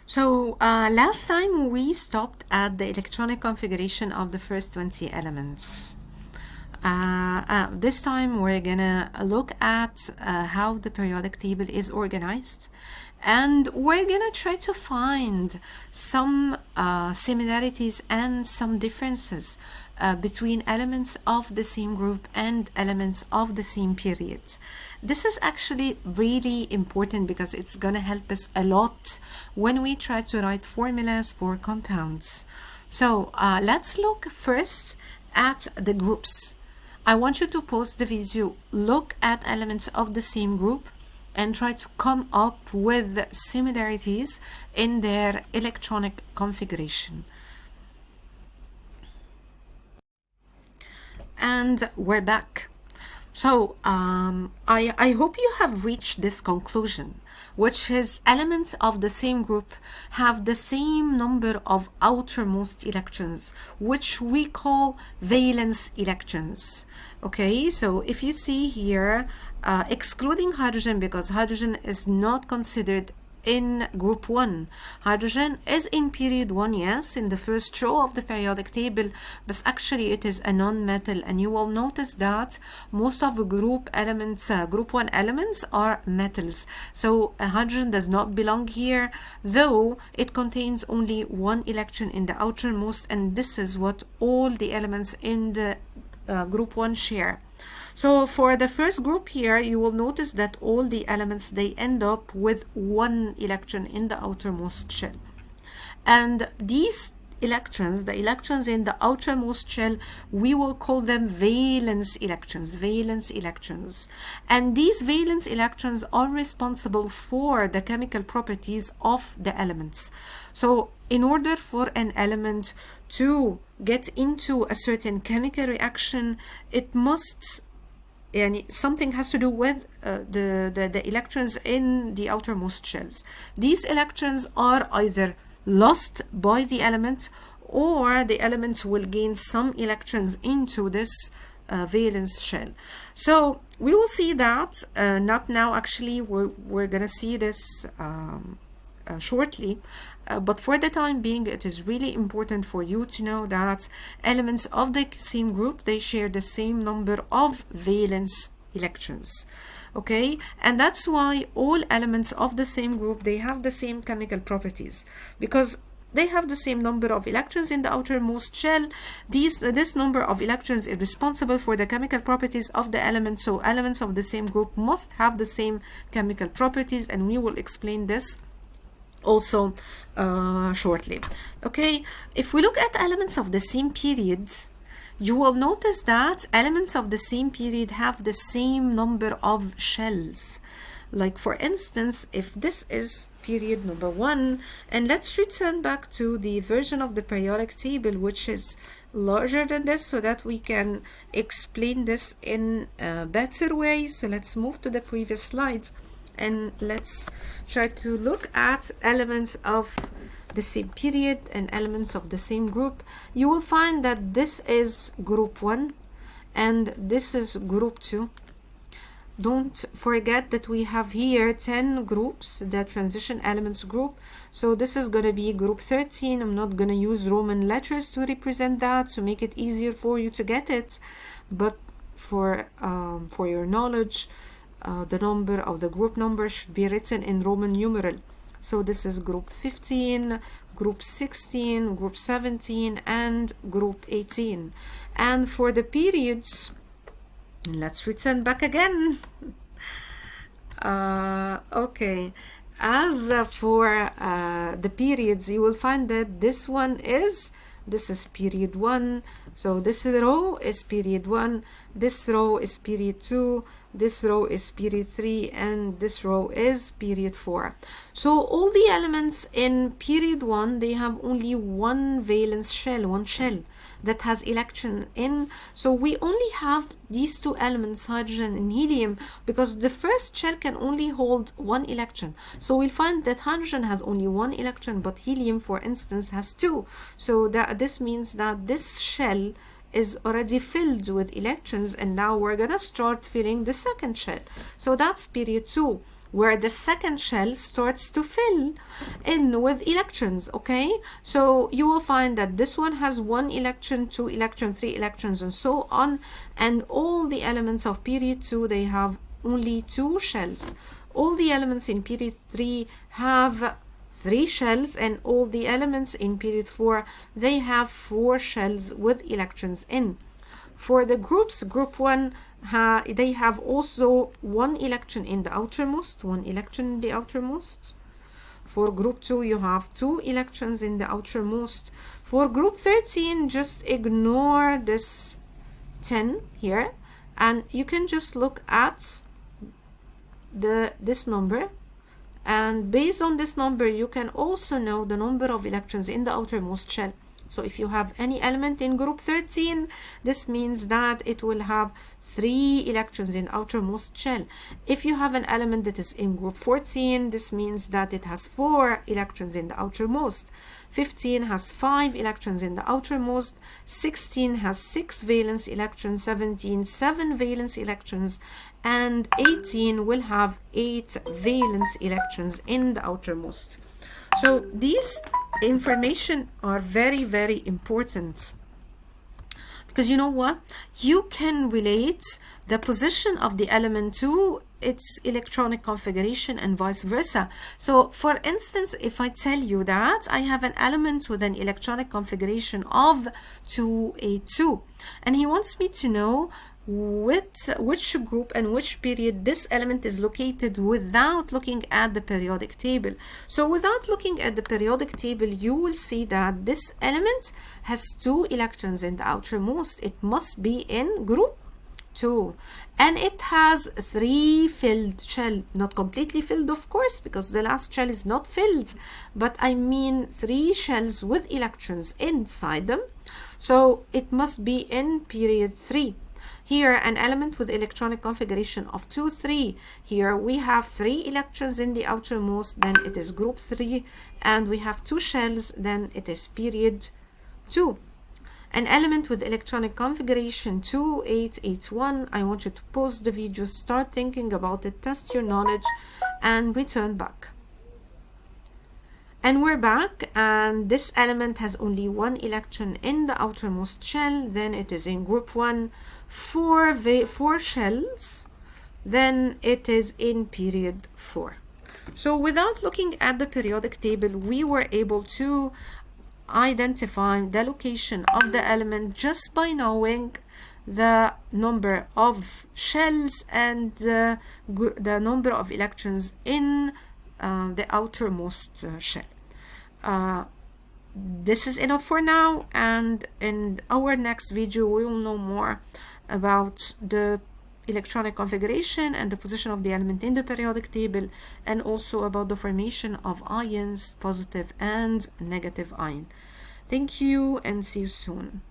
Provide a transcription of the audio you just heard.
So last time we stopped at the electronic configuration of the first 20 elements. This time we're gonna look at how the periodic table is organized, and we're gonna try to find some similarities and some differences between elements of the same group and elements of the same period. This is actually really important because it's gonna help us a lot when we try to write formulas for compounds. So let's look first at the groups. I want you to pause the video, look at elements of the same group, and try to come up with similarities in their electronic configuration. And we're back. So I hope you have reached this conclusion, which is elements of the same group have the same number of outermost electrons, which we call valence electrons. Okay, so if you see here, excluding hydrogen, because hydrogen is not considered in group 1. Hydrogen is in period 1, yes, in the first row of the periodic table, but actually it is a non-metal, and you will notice that most of the group elements, group 1 elements are metals. So hydrogen does not belong here, though it contains only 1 electron in the outermost, and this is what all the elements in the group 1 share. So for the first group here, you will notice that all the elements, they end up with 1 electron in the outermost shell. And these electrons, the electrons in the outermost shell, we will call them valence electrons, And these valence electrons are responsible for the chemical properties of the elements. So in order for an element to get into a certain chemical reaction, it must something has to do with the electrons in the outermost shells. These electrons are either lost by the element, or the elements will gain some electrons into this valence shell. So we will see that, not now actually, we're gonna see this shortly, but for the time being, it is really important for you to know that elements of the same group, they share the same number of valence electrons. Okay, and that's why all elements of the same group, they have the same chemical properties, because they have the same number of electrons in the outermost shell. This number of electrons is responsible for the chemical properties of the element, so elements of the same group must have the same chemical properties, and we will explain this also shortly. Okay, if we look at elements of the same periods, you will notice that elements of the same period have the same number of shells. Like for instance, if this is period number 1, and let's return back to the version of the periodic table which is larger than this, so that we can explain this in a better way. So let's move to the previous slides, and let's try to look at elements of the same period and elements of the same group. You will find that this is group 1 and this is group 2. Don't forget that we have here 10 groups, the transition elements group. So this is going to be group 13. I'm not going to use Roman letters to represent that to make it easier for you to get it, but for your knowledge, the number of the group number should be written in Roman numeral. So this is group 15, group 16, group 17, and group 18. And for the periods, let's return back again. Okay, as for the periods, you will find that this is period 1. So this row is period 1, this row is period 2, this row is period 3, and this row is period 4. So all the elements in period 1, they have only one valence shell, one shell that has electron in. So we only have these two elements, hydrogen and helium, because the first shell can only hold one electron. So we'll find that hydrogen has only one electron, but helium, for instance, has 2. So this means that this shell is already filled with electrons, and now we're gonna start filling the second shell. So that's period 2. where the second shell starts to fill in with electrons, okay? So you will find that this one has 1 electron, 2 electrons, 3 electrons, and so on, and all the elements of period 2, they have only 2 shells. All the elements in period 3 have 3 shells, and all the elements in period 4, they have 4 shells with electrons in. For the groups, group 1, they have also 1 electron in the outermost, 1 electron in the outermost. For group 2, you have 2 electrons in the outermost. For group 13, just ignore this 10 here, and you can just look at this number, and based on this number you can also know the number of electrons in the outermost shell. So if you have any element in group 13, this means that it will have 3 electrons in outermost shell. If you have an element that is in group 14, this means that it has 4 electrons in the outermost. 15 has 5 electrons in the outermost. 16 has 6 valence electrons. 17, 7 valence electrons. And 18 will have 8 valence electrons in the outermost. So these information are very, very important, because you know what? You can relate the position of the element to its electronic configuration and vice versa. So for instance, if I tell you that I have an element with an electronic configuration of 2A2, and he wants me to know which group and which period this element is located without looking at the periodic table. So without looking at the periodic table, you will see that this element has 2 electrons in the outermost. It must be in group 2, and it has 3 filled shell, not completely filled of course, because the last shell is not filled, but I mean 3 shells with electrons inside them. So it must be in period 3. Here, an element with electronic configuration of 2, 3. Here we have 3 electrons in the outermost, then it is group 3, and we have 2 shells, then it is period 2. An element with electronic configuration 2881. I want you to pause the video, start thinking about it, test your knowledge, and return back. And we're back, and this element has only 1 electron in the outermost shell, then it is in group 1, 4 shells, then it is in period 4. So without looking at the periodic table, we were able to identify the location of the element just by knowing the number of shells and the number of electrons in the outermost shell. This is enough for now, and in our next video we will know more about the electronic configuration and the position of the element in the periodic table, and also about the formation of ions, positive and negative ion. Thank you, and see you soon.